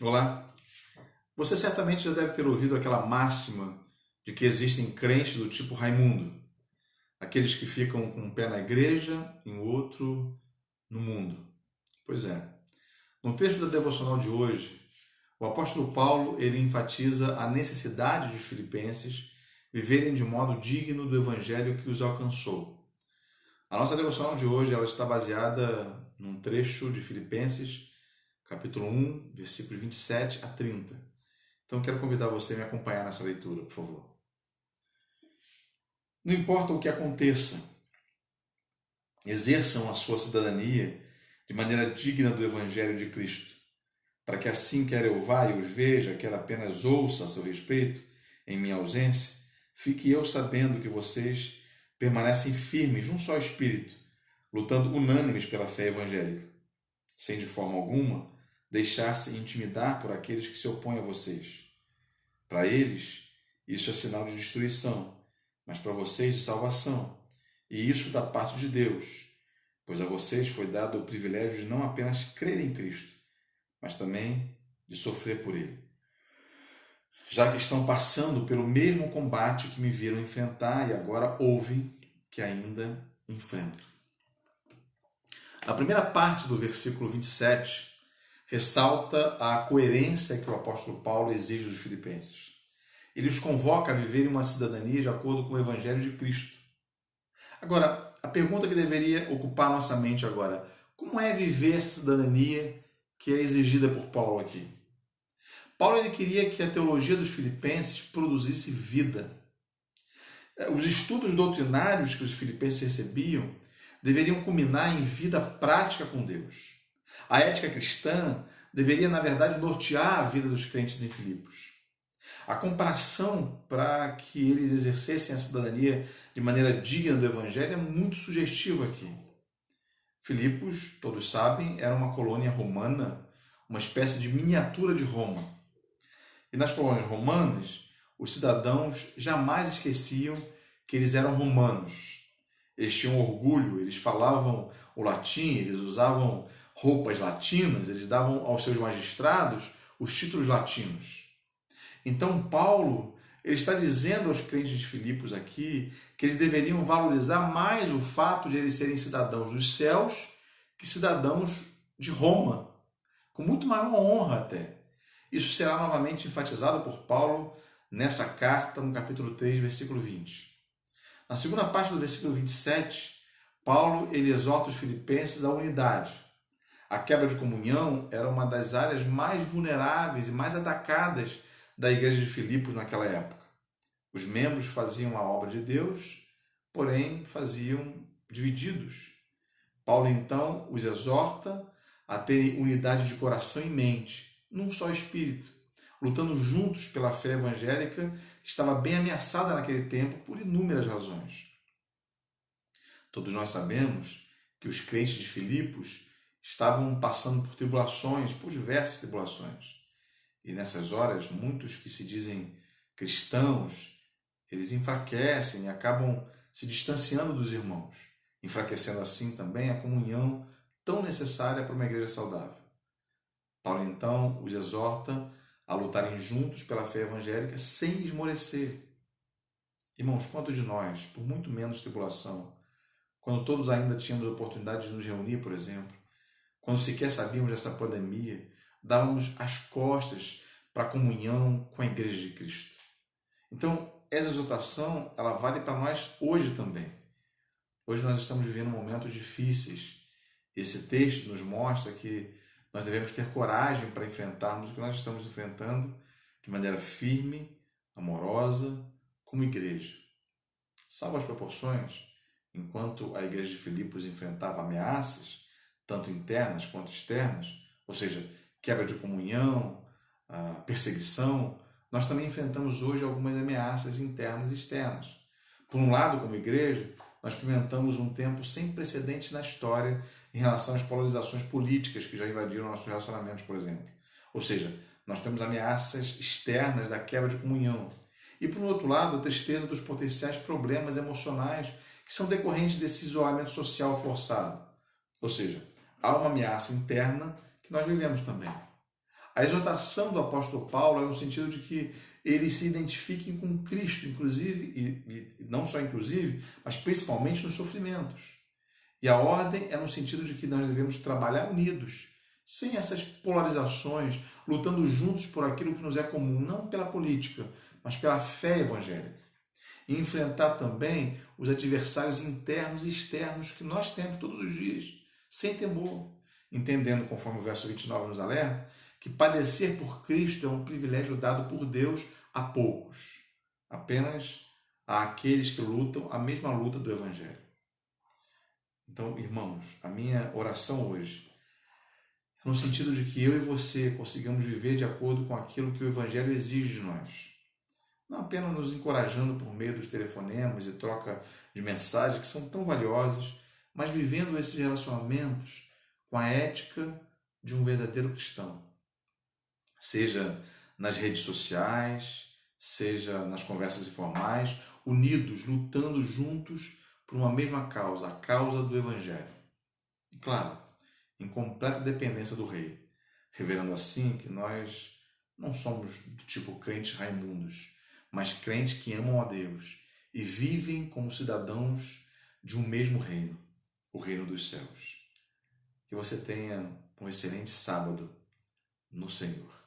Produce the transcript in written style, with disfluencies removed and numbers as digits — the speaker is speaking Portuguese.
Olá, você certamente já deve ter ouvido aquela máxima de que existem crentes do tipo Raimundo, aqueles que ficam com um pé na igreja e o outro no mundo. Pois é, no texto da devocional de hoje, o apóstolo Paulo ele enfatiza a necessidade dos filipenses viverem de modo digno do evangelho que os alcançou. A nossa devocional de hoje ela está baseada num trecho de Filipenses, capítulo 1, versículos 27 a 30. Então, quero convidar você a me acompanhar nessa leitura, por favor. Não importa o que aconteça, exerçam a sua cidadania de maneira digna do Evangelho de Cristo, para que assim, quer eu vá e os veja, quer apenas ouça a seu respeito, em minha ausência, fique eu sabendo que vocês permanecem firmes num só espírito, lutando unânimes pela fé evangélica, sem de forma alguma deixar-se intimidar por aqueles que se opõem a vocês. Para eles, isso é sinal de destruição, mas para vocês de salvação. E isso da parte de Deus, pois a vocês foi dado o privilégio de não apenas crer em Cristo, mas também de sofrer por Ele. Já que estão passando pelo mesmo combate que me viram enfrentar e agora ouvem que ainda enfrento. A primeira parte do versículo 27 ressalta a coerência que o apóstolo Paulo exige dos filipenses. Ele os convoca a viverem uma cidadania de acordo com o Evangelho de Cristo. Agora, a pergunta que deveria ocupar nossa mente agora, como é viver essa cidadania que é exigida por Paulo aqui? Paulo ele queria que a teologia dos filipenses produzisse vida. Os estudos doutrinários que os filipenses recebiam deveriam culminar em vida prática com Deus. A ética cristã deveria, na verdade, nortear a vida dos crentes em Filipos. A comparação para que eles exercessem a cidadania de maneira digna do Evangelho é muito sugestiva aqui. Filipos, todos sabem, era uma colônia romana, uma espécie de miniatura de Roma. E nas colônias romanas, os cidadãos jamais esqueciam que eles eram romanos. Eles tinham orgulho, eles falavam o latim, eles usavam roupas latinas, eles davam aos seus magistrados os títulos latinos. Então Paulo ele está dizendo aos crentes de Filipos aqui que eles deveriam valorizar mais o fato de eles serem cidadãos dos céus que cidadãos de Roma, com muito maior honra até. Isso será novamente enfatizado por Paulo nessa carta, no capítulo 3, versículo 20. Na segunda parte do versículo 27, Paulo ele exorta os filipenses à unidade. A quebra de comunhão era uma das áreas mais vulneráveis e mais atacadas da igreja de Filipos naquela época. Os membros faziam a obra de Deus, porém faziam divididos. Paulo então os exorta a terem unidade de coração e mente, num só espírito, lutando juntos pela fé evangélica que estava bem ameaçada naquele tempo por inúmeras razões. Todos nós sabemos que os crentes de Filipos estavam passando por tribulações, por diversas tribulações. E nessas horas, muitos que se dizem cristãos, eles enfraquecem e acabam se distanciando dos irmãos, enfraquecendo assim também a comunhão tão necessária para uma igreja saudável. Paulo então os exorta a lutarem juntos pela fé evangélica sem esmorecer. Irmãos, quantos de nós, por muito menos tribulação, quando todos ainda tínhamos a oportunidade de nos reunir, por exemplo, quando sequer sabíamos dessa pandemia, dávamos as costas para a comunhão com a Igreja de Cristo. Então, essa exortação, ela vale para nós hoje também. Hoje nós estamos vivendo momentos difíceis. Esse texto nos mostra que nós devemos ter coragem para enfrentarmos o que nós estamos enfrentando de maneira firme, amorosa, como igreja. Salvo as proporções, enquanto a igreja de Filipos enfrentava ameaças, tanto internas quanto externas, ou seja, quebra de comunhão, perseguição, nós também enfrentamos hoje algumas ameaças internas e externas. Por um lado, como igreja, nós experimentamos um tempo sem precedentes na história em relação às polarizações políticas que já invadiram nossos relacionamentos, por exemplo. Ou seja, nós temos ameaças externas da quebra de comunhão. E, por outro lado, a tristeza dos potenciais problemas emocionais que são decorrentes desse isolamento social forçado. Ou seja, há uma ameaça interna que nós vivemos também. A exortação do apóstolo Paulo é no sentido de que eles se identifiquem com Cristo, inclusive, e não só inclusive, mas principalmente nos sofrimentos. E a ordem é no sentido de que nós devemos trabalhar unidos, sem essas polarizações, lutando juntos por aquilo que nos é comum, não pela política, mas pela fé evangélica. E enfrentar também os adversários internos e externos que nós temos todos os dias, sem temor, entendendo, conforme o verso 29 nos alerta, que padecer por Cristo é um privilégio dado por Deus a poucos, apenas àqueles que lutam a mesma luta do Evangelho. Então, irmãos, a minha oração hoje é no sentido de que eu e você consigamos viver de acordo com aquilo que o Evangelho exige de nós. Não apenas nos encorajando por meio dos telefonemas e troca de mensagens que são tão valiosas, mas vivendo esses relacionamentos com a ética de um verdadeiro cristão. Seja nas redes sociais, seja nas conversas informais, unidos, lutando juntos por uma mesma causa, a causa do Evangelho. E claro, em completa dependência do Rei, revelando assim que nós não somos do tipo crentes raimundos, mas crentes que amam a Deus e vivem como cidadãos de um mesmo reino, o reino dos céus. Que você tenha um excelente sábado no Senhor.